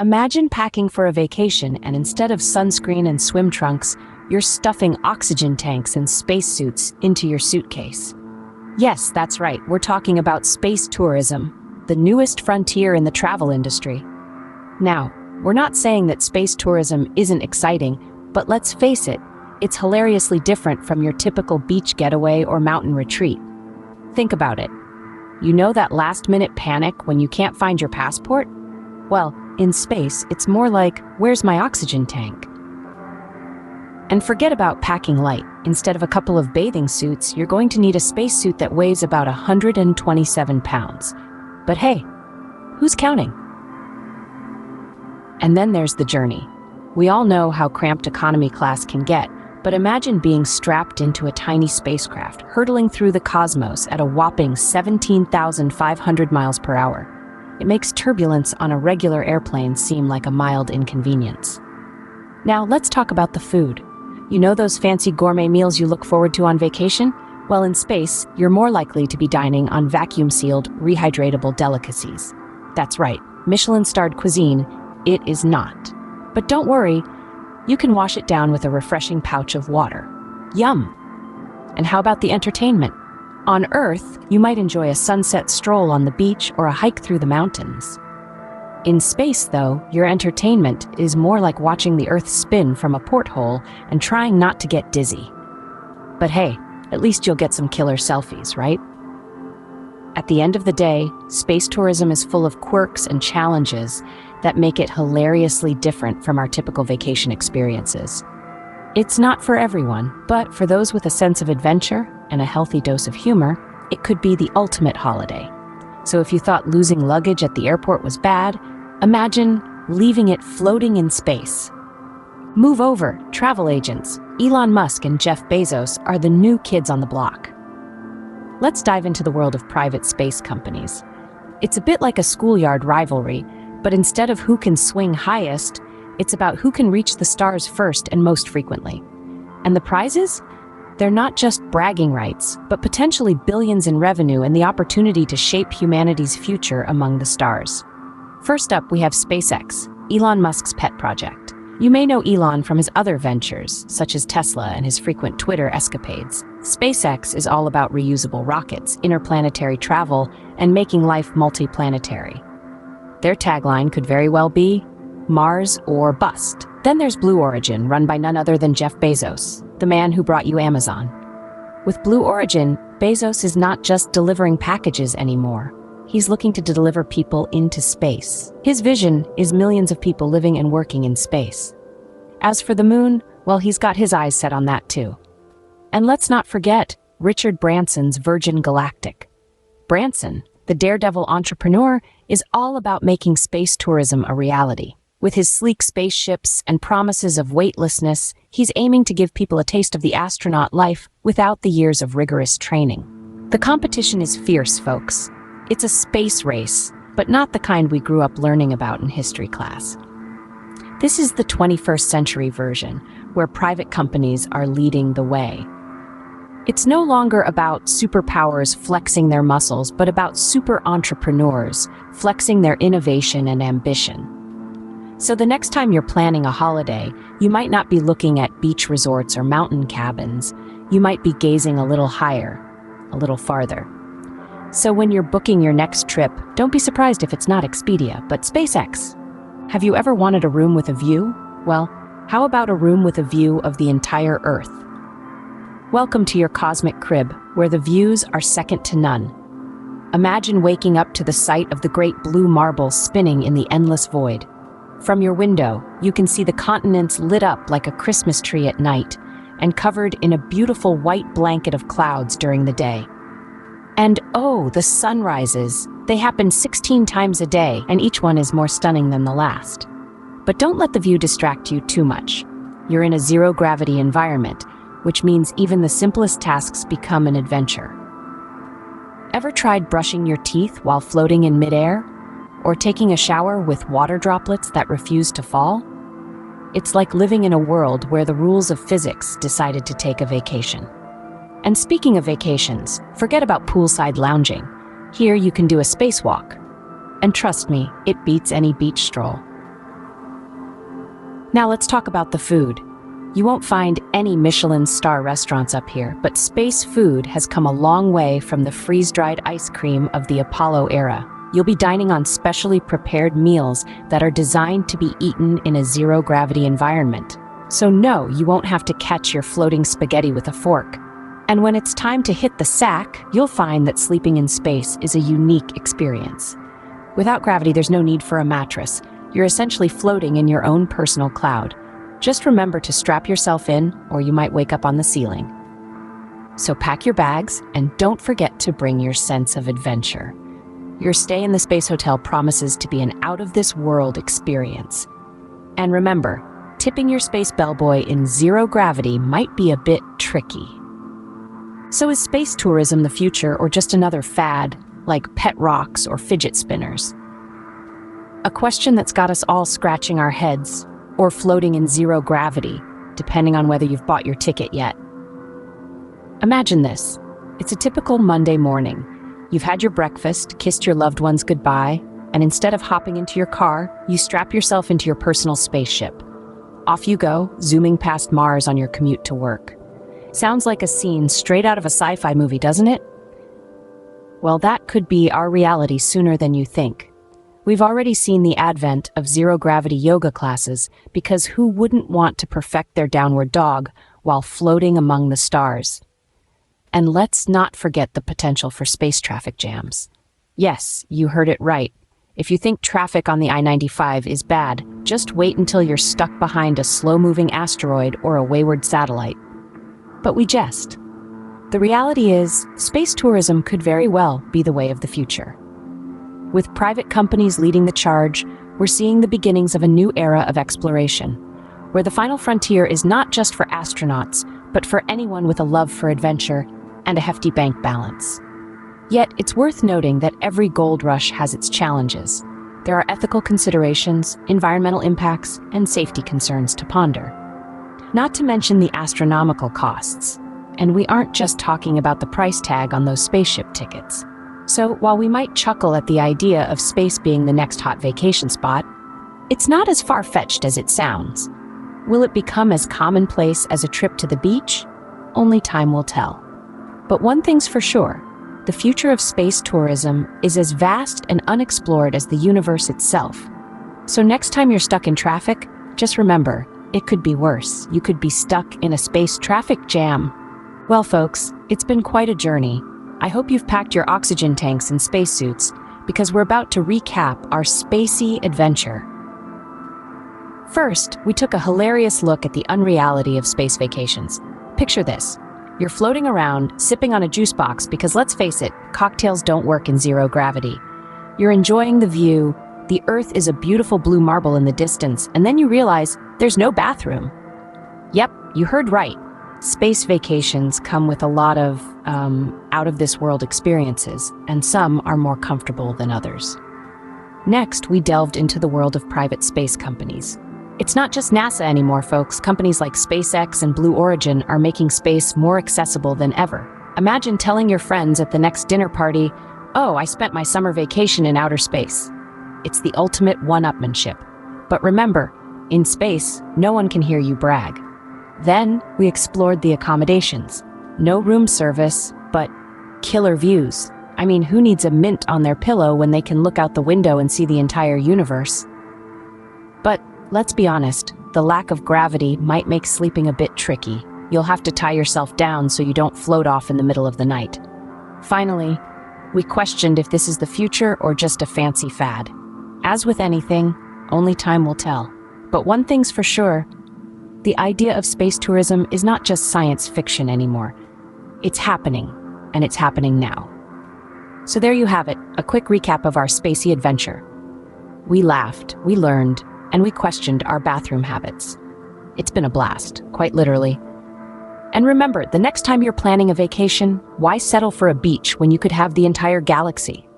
Imagine packing for a vacation and instead of sunscreen and swim trunks, you're stuffing oxygen tanks and spacesuits into your suitcase. Yes, that's right, we're talking about space tourism, the newest frontier in the travel industry. Now, we're not saying that space tourism isn't exciting, but let's face it, it's hilariously different from your typical beach getaway or mountain retreat. Think about it. You know that last-minute panic when you can't find your passport? Well, in space, it's more like, where's my oxygen tank? And forget about packing light. Instead of a couple of bathing suits, you're going to need a spacesuit that weighs about 127 pounds. But hey, who's counting? And then there's the journey. We all know how cramped economy class can get, but imagine being strapped into a tiny spacecraft, hurtling through the cosmos at a whopping 17,500 miles per hour. It makes turbulence on a regular airplane seem like a mild inconvenience. Now, let's talk about the food. You know those fancy gourmet meals you look forward to on vacation? Well, in space, you're more likely to be dining on vacuum-sealed, rehydratable delicacies. That's right, Michelin-starred cuisine, it is not. But don't worry, you can wash it down with a refreshing pouch of water. Yum! And how about the entertainment? On Earth, you might enjoy a sunset stroll on the beach or a hike through the mountains. In space, though, your entertainment is more like watching the Earth spin from a porthole and trying not to get dizzy. But hey, at least you'll get some killer selfies, right? At the end of the day, space tourism is full of quirks and challenges that make it hilariously different from our typical vacation experiences. It's not for everyone, but for those with a sense of adventure and a healthy dose of humor, it could be the ultimate holiday. So if you thought losing luggage at the airport was bad, imagine leaving it floating in space. Move over, travel agents. Elon Musk and Jeff Bezos are the new kids on the block. Let's dive into the world of private space companies. It's a bit like a schoolyard rivalry, but instead of who can swing highest, it's about who can reach the stars first and most frequently. And the prizes? They're not just bragging rights, but potentially billions in revenue and the opportunity to shape humanity's future among the stars. First up, we have SpaceX, Elon Musk's pet project. You may know Elon from his other ventures, such as Tesla and his frequent Twitter escapades. SpaceX is all about reusable rockets, interplanetary travel, and making life multiplanetary. Their tagline could very well be, Mars or bust. Then there's Blue Origin, run by none other than Jeff Bezos, the man who brought you Amazon. With Blue Origin, Bezos is not just delivering packages anymore. He's looking to deliver people into space. His vision is millions of people living and working in space. As for the moon, well, he's got his eyes set on that too. And let's not forget Richard Branson's Virgin Galactic. Branson, the daredevil entrepreneur, is all about making space tourism a reality. With his sleek spaceships and promises of weightlessness, he's aiming to give people a taste of the astronaut life without the years of rigorous training. The competition is fierce, folks. It's a space race, but not the kind we grew up learning about in history class. This is the 21st century version, where private companies are leading the way. It's no longer about superpowers flexing their muscles, but about super entrepreneurs flexing their innovation and ambition. So the next time you're planning a holiday, you might not be looking at beach resorts or mountain cabins. You might be gazing a little higher, a little farther. So when you're booking your next trip, don't be surprised if it's not Expedia, but SpaceX. Have you ever wanted a room with a view? Well, how about a room with a view of the entire Earth? Welcome to your cosmic crib, where the views are second to none. Imagine waking up to the sight of the great blue marble spinning in the endless void. From your window, you can see the continents lit up like a Christmas tree at night and covered in a beautiful white blanket of clouds during the day. And oh, the sunrises! They happen 16 times a day, and each one is more stunning than the last. But don't let the view distract you too much. You're in a zero-gravity environment, which means even the simplest tasks become an adventure. Ever tried brushing your teeth while floating in midair? Or taking a shower with water droplets that refuse to fall? It's like living in a world where the rules of physics decided to take a vacation. And speaking of vacations, forget about poolside lounging. Here you can do a spacewalk. And trust me, it beats any beach stroll. Now let's talk about the food. You won't find any Michelin star restaurants up here, but space food has come a long way from the freeze-dried ice cream of the Apollo era. You'll be dining on specially prepared meals that are designed to be eaten in a zero-gravity environment. So no, you won't have to catch your floating spaghetti with a fork. And when it's time to hit the sack, you'll find that sleeping in space is a unique experience. Without gravity, there's no need for a mattress. You're essentially floating in your own personal cloud. Just remember to strap yourself in, or you might wake up on the ceiling. So pack your bags, and don't forget to bring your sense of adventure. Your stay in the Space Hotel promises to be an out-of-this-world experience. And remember, tipping your space bellboy in zero gravity might be a bit tricky. So is space tourism the future, or just another fad, like pet rocks or fidget spinners? A question that's got us all scratching our heads, or floating in zero gravity, depending on whether you've bought your ticket yet. Imagine this. It's a typical Monday morning. You've had your breakfast, kissed your loved ones goodbye, and instead of hopping into your car, you strap yourself into your personal spaceship. Off you go, zooming past Mars on your commute to work. Sounds like a scene straight out of a sci-fi movie, doesn't it? Well, that could be our reality sooner than you think. We've already seen the advent of zero-gravity yoga classes, because who wouldn't want to perfect their downward dog while floating among the stars? And let's not forget the potential for space traffic jams. Yes, you heard it right. If you think traffic on the I-95 is bad, just wait until you're stuck behind a slow-moving asteroid or a wayward satellite. But we jest. The reality is, space tourism could very well be the way of the future. With private companies leading the charge, we're seeing the beginnings of a new era of exploration, where the final frontier is not just for astronauts, but for anyone with a love for adventure and a hefty bank balance. Yet, it's worth noting that every gold rush has its challenges. There are ethical considerations, environmental impacts, and safety concerns to ponder. Not to mention the astronomical costs. And we aren't just talking about the price tag on those spaceship tickets. So, while we might chuckle at the idea of space being the next hot vacation spot, it's not as far-fetched as it sounds. Will it become as commonplace as a trip to the beach? Only time will tell. But one thing's for sure, the future of space tourism is as vast and unexplored as the universe itself. So next time you're stuck in traffic, just remember, it could be worse. You could be stuck in a space traffic jam. Well, folks, it's been quite a journey. I hope you've packed your oxygen tanks and spacesuits, because we're about to recap our Spacey adventure. First, we took a hilarious look at the unreality of space vacations. Picture this. You're floating around, sipping on a juice box because, let's face it, cocktails don't work in zero gravity. You're enjoying the view, the Earth is a beautiful blue marble in the distance, and then you realize there's no bathroom. Yep, you heard right. Space vacations come with a lot of out-of-this-world experiences, and some are more comfortable than others. Next, we delved into the world of private space companies. It's not just NASA anymore, folks. Companies like SpaceX and Blue Origin are making space more accessible than ever. Imagine telling your friends at the next dinner party, "Oh, I spent my summer vacation in outer space." It's the ultimate one-upmanship. But remember, in space, no one can hear you brag. Then, we explored the accommodations. No room service, but killer views. I mean, who needs a mint on their pillow when they can look out the window and see the entire universe? But let's be honest, the lack of gravity might make sleeping a bit tricky. You'll have to tie yourself down so you don't float off in the middle of the night. Finally, we questioned if this is the future or just a fancy fad. As with anything, only time will tell. But one thing's for sure, the idea of space tourism is not just science fiction anymore. It's happening, and it's happening now. So there you have it, a quick recap of our Spacey adventure. We laughed, we learned, and we questioned our bathroom habits. It's been a blast, quite literally. And remember, the next time you're planning a vacation, why settle for a beach when you could have the entire galaxy?